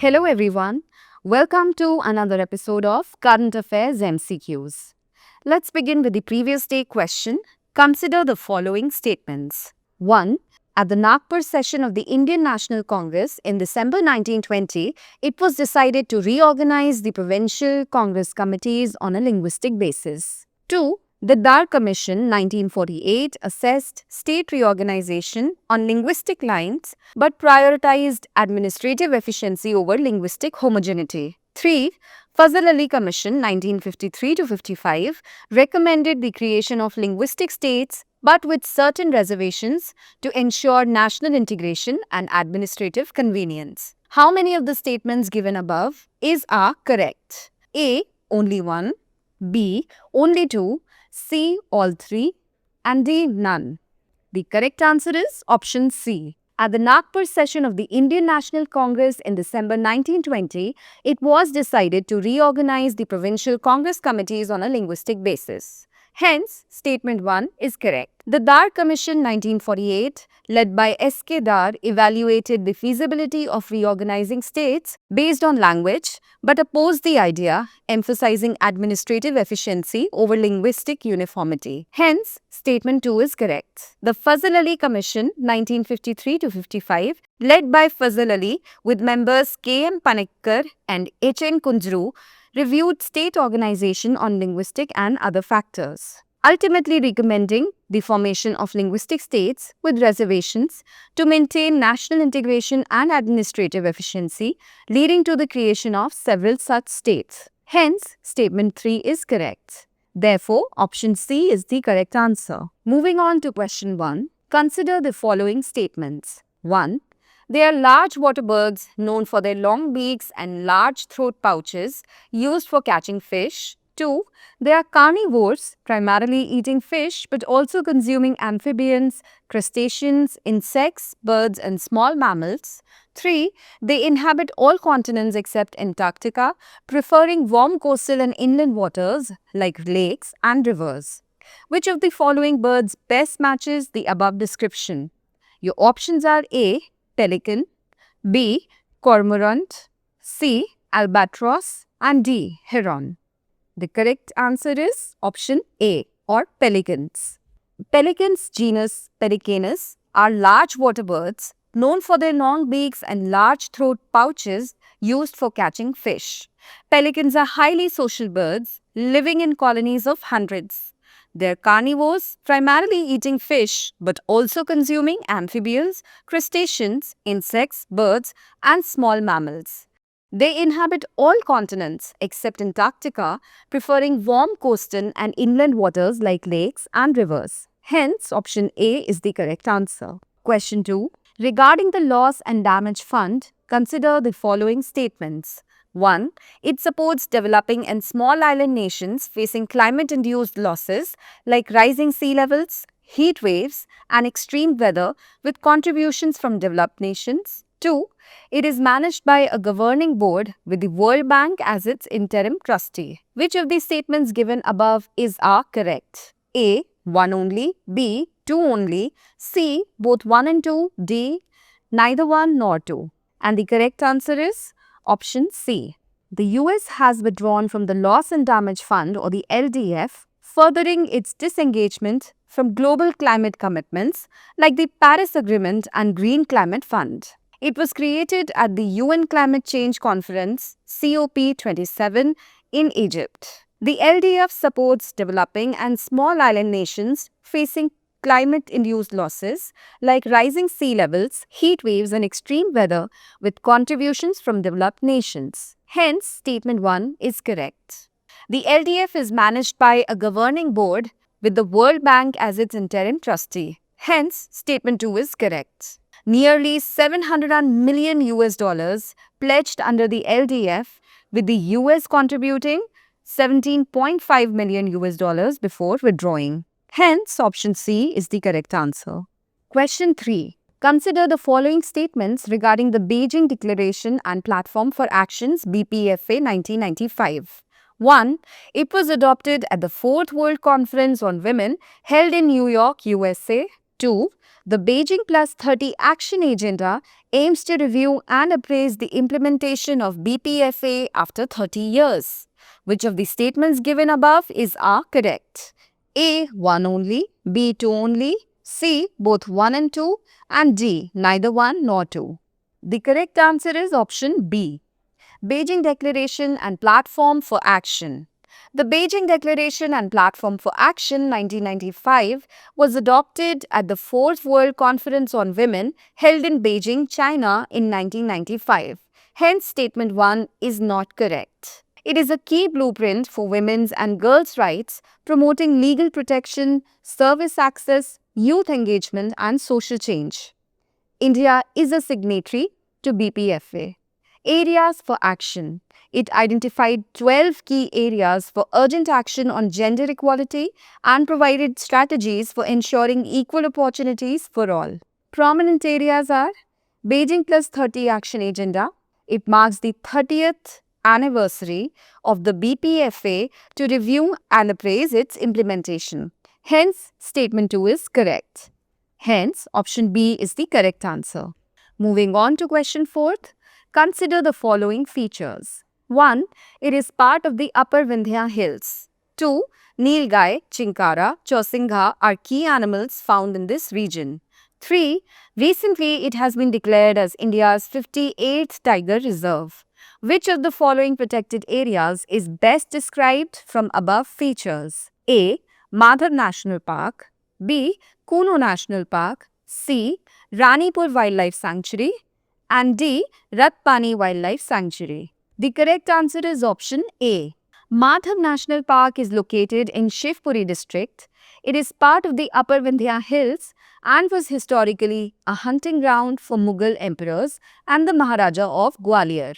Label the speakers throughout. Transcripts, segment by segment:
Speaker 1: Hello everyone. Welcome to another episode of Current Affairs MCQs. Let's begin with the previous day question. Consider the following statements. 1. At the Nagpur session of the Indian National Congress in December 1920, it was decided to reorganize the provincial Congress committees on a linguistic basis. 2. The Dar Commission 1948 assessed state reorganization on linguistic lines but prioritized administrative efficiency over linguistic homogeneity. 3. Fazal Ali Commission 1953-55 recommended the creation of linguistic states but with certain reservations to ensure national integration and administrative convenience. How many of the statements given above are correct? A. Only one. B. Only two. C. All three. And D. None. The correct answer is option C. At the Nagpur session of the Indian National Congress in December 1920, it was decided to reorganize the provincial Congress committees on a linguistic basis. Hence, statement 1 is correct. The Dar Commission 1948, led by S.K. Dar, evaluated the feasibility of reorganizing states based on language but opposed the idea, emphasizing administrative efficiency over linguistic uniformity. Hence, statement 2 is correct. The Fazal Ali Commission 1953-55, led by Fazal Ali with members K.M. Panikkar and H.N. Kunjru, reviewed state organization on linguistic and other factors, ultimately recommending the formation of linguistic states with reservations to maintain national integration and administrative efficiency, leading to the creation of several such states. Hence, statement 3 is correct. Therefore, option C is the correct answer. Moving on to question 1, consider the following statements. 1. They are large water birds known for their long beaks and large throat pouches used for catching fish. 2. They are carnivores, primarily eating fish but also consuming amphibians, crustaceans, insects, birds and small mammals. 3. They inhabit all continents except Antarctica, preferring warm coastal and inland waters like lakes and rivers. Which of the following birds best matches the above description? Your options are A. Pelican, B. Cormorant, C. Albatross, and D. Heron. The correct answer is option A, or pelicans. Pelicans genus Pelicanus are large water birds known for their long beaks and large throat pouches used for catching fish. Pelicans are highly social birds living in colonies of hundreds. They are carnivores, primarily eating fish but also consuming amphibians, crustaceans, insects, birds, and small mammals. They inhabit all continents except Antarctica, preferring warm coastal and inland waters like lakes and rivers. Hence, option A is the correct answer. Question 2. Regarding the Loss and Damage Fund, consider the following statements. 1. It supports developing and small island nations facing climate-induced losses like rising sea levels, heat waves, and extreme weather with contributions from developed nations. 2. It is managed by a governing board with the World Bank as its interim trustee. Which of these statements given above are correct? A. 1 only. B. 2 only. C. Both 1 and 2. D. Neither 1 nor 2. And the correct answer is option C. The US has withdrawn from the Loss and Damage Fund, or the LDF, furthering its disengagement from global climate commitments like the Paris Agreement and Green Climate Fund. It was created at the UN Climate Change Conference COP27 in Egypt. The LDF supports developing and small island nations facing climate-induced losses like rising sea levels, heat waves, and extreme weather with contributions from developed nations. Hence, statement 1 is correct. The LDF is managed by a governing board with the World Bank as its interim trustee. Hence, statement 2 is correct. Nearly $700 million pledged under the LDF, with the US contributing $17.5 million before withdrawing. Hence, option C is the correct answer. Question 3. Consider the following statements regarding the Beijing Declaration and Platform for Actions BPFA 1995. 1. It was adopted at the 4th World Conference on Women held in New York, USA. 2. The Beijing Plus 30 Action Agenda aims to review and appraise the implementation of BPFA after 30 years. Which of the statements given above are correct? A. 1 only, B. 2 only, C. both 1 and 2, and D. neither 1 nor 2. The correct answer is option B. Beijing Declaration and Platform for Action. The Beijing Declaration and Platform for Action 1995 was adopted at the 4th World Conference on Women held in Beijing, China in 1995. Hence, statement 1 is not correct. It is a key blueprint for women's and girls' rights, promoting legal protection, service access, youth engagement, and social change. India is a signatory to BPFA. Areas for action. It identified 12 key areas for urgent action on gender equality and provided strategies for ensuring equal opportunities for all. Prominent areas are Beijing Plus 30 Action Agenda. It marks the 30th anniversary of the BPFA to review and appraise its implementation. Hence, statement 2 is correct. Hence, option B is the correct answer. Moving on to question 4th. Consider the following features. 1. It is part of the Upper Vindhya Hills. 2. Nilgai, Chinkara, Chousingha are key animals found in this region. 3. Recently, it has been declared as India's 58th Tiger Reserve. Which of the following protected areas is best described from above features? A. Madhav National Park, B. Kuno National Park, C. Ranipur Wildlife Sanctuary, and D. Ratpani Wildlife Sanctuary. The correct answer is option A. Madhav National Park is located in Shivpuri district. It is part of the Upper Vindhya Hills and was historically a hunting ground for Mughal emperors and the Maharaja of Gwalior.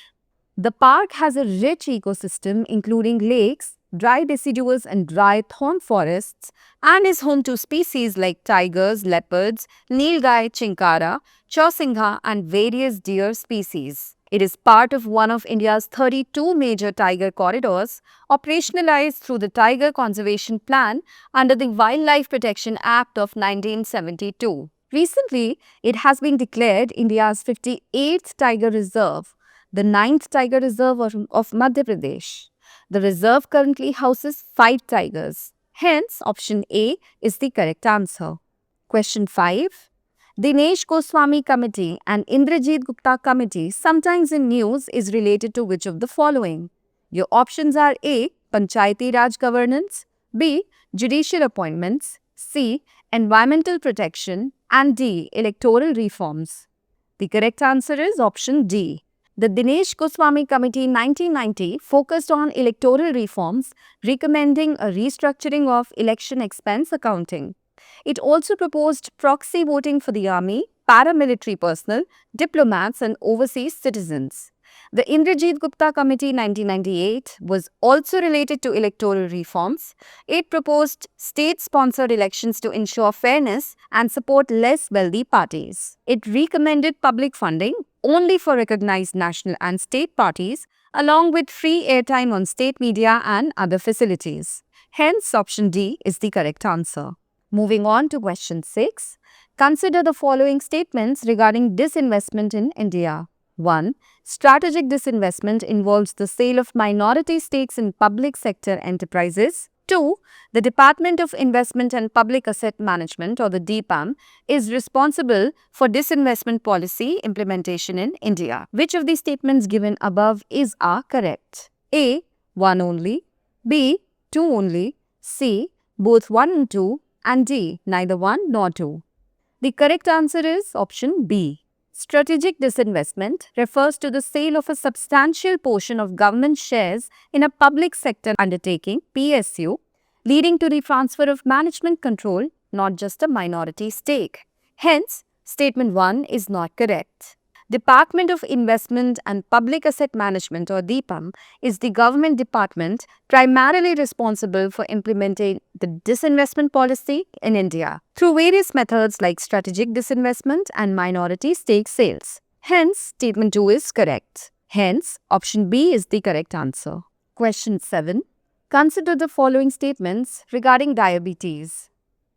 Speaker 1: The park has a rich ecosystem including lakes, dry deciduous and dry thorn forests, and is home to species like tigers, leopards, nilgai, chinkara, chousingha, and various deer species. It is part of one of India's 32 major tiger corridors, operationalized through the Tiger Conservation Plan under the Wildlife Protection Act of 1972. Recently, it has been declared India's 58th Tiger Reserve, the 9th Tiger Reserve of Madhya Pradesh. The reserve currently houses 5 tigers. Hence, option A is the correct answer. Question 5. Dinesh Goswami Committee and Indrajit Gupta Committee, sometimes in news, is related to which of the following? Your options are A. Panchayati Raj Governance, B. Judicial Appointments, C. Environmental Protection, and D. Electoral Reforms. The correct answer is option D. The Dinesh Goswami Committee 1990 focused on electoral reforms, recommending a restructuring of election expense accounting. It also proposed proxy voting for the army, paramilitary personnel, diplomats, and overseas citizens. The Indrajit Gupta Committee 1998 was also related to electoral reforms. It proposed state-sponsored elections to ensure fairness and support less wealthy parties. It recommended public funding only for recognized national and state parties, along with free airtime on state media and other facilities. Hence, option D is the correct answer. Moving on to question 6. Consider the following statements regarding disinvestment in India. 1. Strategic disinvestment involves the sale of minority stakes in public sector enterprises. 2. The Department of Investment and Public Asset Management, or the DIPAM, is responsible for disinvestment policy implementation in India. Which of the statements given above are correct? A. 1 only, B. 2 only, C. both 1 and 2, and D. neither 1 nor 2. The correct answer is option B. Strategic disinvestment refers to the sale of a substantial portion of government shares in a public sector undertaking, PSU, leading to the transfer of management control, not just a minority stake. Hence, statement 1 is not correct. Department of Investment and Public Asset Management, or DIPAM, is the government department primarily responsible for implementing the disinvestment policy in India through various methods like strategic disinvestment and minority stake sales. Hence, statement 2 is correct. Hence, option B is the correct answer. Question 7. Consider the following statements regarding diabetes.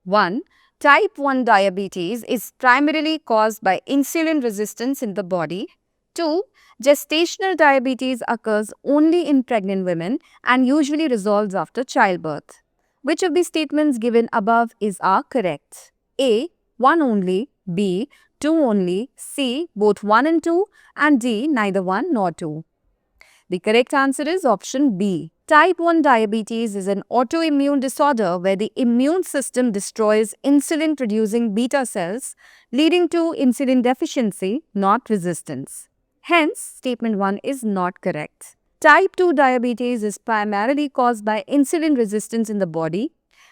Speaker 1: 1. Type 1 diabetes is primarily caused by insulin resistance in the body. 2. Gestational diabetes occurs only in pregnant women and usually resolves after childbirth. Which of the statements given above are correct? A. 1 only. B. 2 only. C. Both 1 and 2. And D. Neither 1 nor 2. The correct answer is option B. Type 1 diabetes is an autoimmune disorder where the immune system destroys insulin-producing beta cells, leading to insulin deficiency, not resistance. Hence, statement 1 is not correct. Type 2 diabetes is primarily caused by insulin resistance in the body,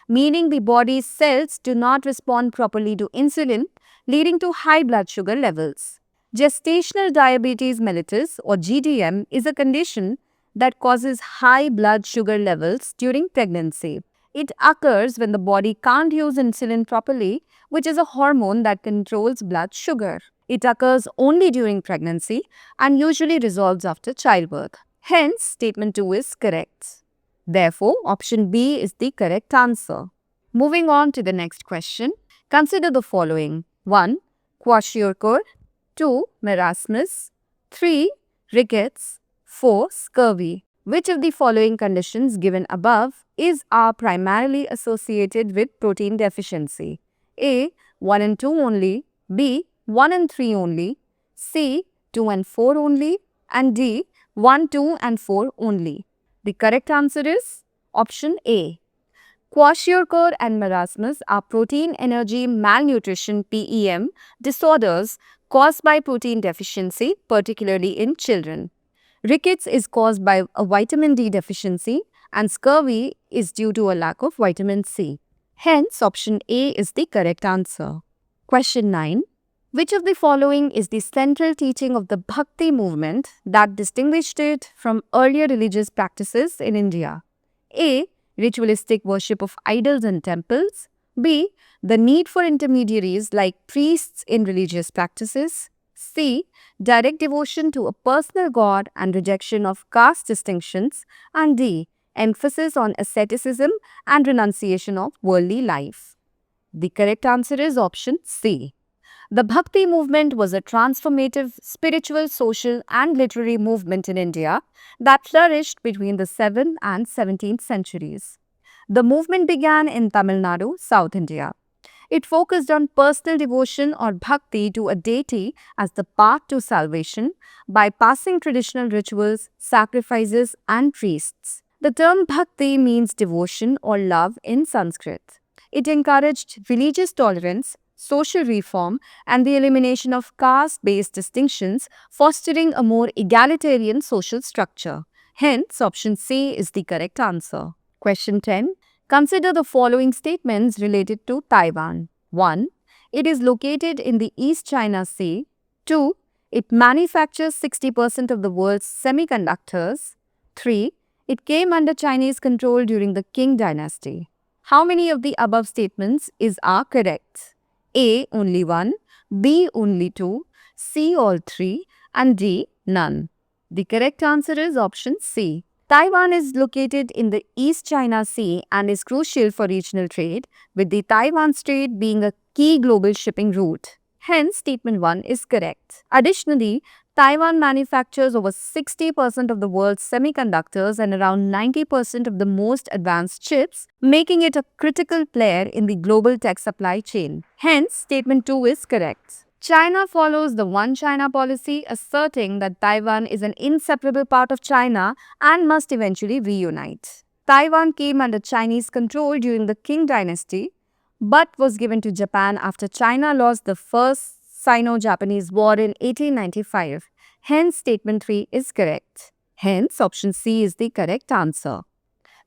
Speaker 1: meaning the body's cells do not respond properly to insulin, leading to high blood sugar levels. Gestational diabetes mellitus or GDM is a condition that causes high blood sugar levels during pregnancy. It occurs when the body can't use insulin properly, which is a hormone that controls blood sugar. It occurs only during pregnancy and usually resolves after childbirth. Hence, statement 2 is correct. Therefore, option B is the correct answer. Moving on to the next question. Consider the following. 1. Kwashiorkor. 2. Marasmus. 3. Rickets. 4. Scurvy. Which of the following conditions given above are primarily associated with protein deficiency? A. 1 and 2 only. B. 1 and 3 only. C. 2 and 4 only. And D. 1, 2 and 4 only. The correct answer is option A. Kwashiorkor and marasmus are protein energy malnutrition (PEM) disorders caused by protein deficiency, particularly in children. Rickets is caused by a vitamin D deficiency and scurvy is due to a lack of vitamin C. Hence, option A is the correct answer. Question 9. Which of the following is the central teaching of the Bhakti movement that distinguished it from earlier religious practices in India? A. Ritualistic worship of idols and temples. B. The need for intermediaries like priests in religious practices. C. Direct devotion to a personal god and rejection of caste distinctions. And D. Emphasis on asceticism and renunciation of worldly life. The correct answer is option C. The Bhakti movement was a transformative spiritual, social and literary movement in India that flourished between the 7th and 17th centuries. The movement began in Tamil Nadu, South India. It focused on personal devotion or bhakti to a deity as the path to salvation, bypassing traditional rituals, sacrifices and priests. The term bhakti means devotion or love in Sanskrit. It encouraged religious tolerance, social reform and the elimination of caste-based distinctions, fostering a more egalitarian social structure. Hence, option C is the correct answer. Question 10. Consider the following statements related to Taiwan. 1. It is located in the East China Sea. 2. It manufactures 60% of the world's semiconductors. 3. It came under Chinese control during the Qing dynasty. How many of the above statements are correct? A. Only 1. B. Only 2. C. All 3. And D. None. The correct answer is option C. Taiwan is located in the East China Sea and is crucial for regional trade, with the Taiwan Strait being a key global shipping route. Hence, statement 1 is correct. Additionally, Taiwan manufactures over 60% of the world's semiconductors and around 90% of the most advanced chips, making it a critical player in the global tech supply chain. Hence, statement 2 is correct. China follows the One China policy, asserting that Taiwan is an inseparable part of China and must eventually reunite. Taiwan came under Chinese control during the Qing dynasty, but was given to Japan after China lost the First Sino-Japanese War in 1895. Hence, statement 3 is correct. Hence, option C is the correct answer.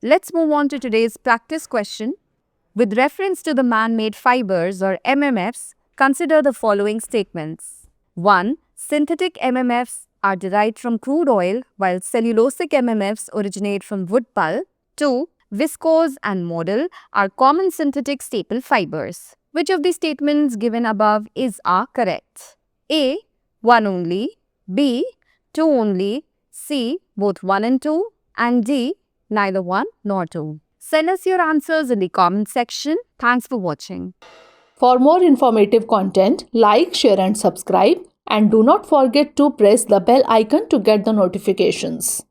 Speaker 1: Let's move on to today's practice question. With reference to the man-made fibers or MMFs, consider the following statements. 1. Synthetic MMFs are derived from crude oil, while cellulosic MMFs originate from wood pulp. 2. Viscose and modal are common synthetic staple fibers. Which of the statements given above are correct? A. 1 only. B. 2 only. C. Both 1 and 2. And D. Neither 1 nor 2. Send us your answers in the comment section. Thanks for watching.
Speaker 2: For more informative content, like, share and subscribe, and do not forget to press the bell icon to get the notifications.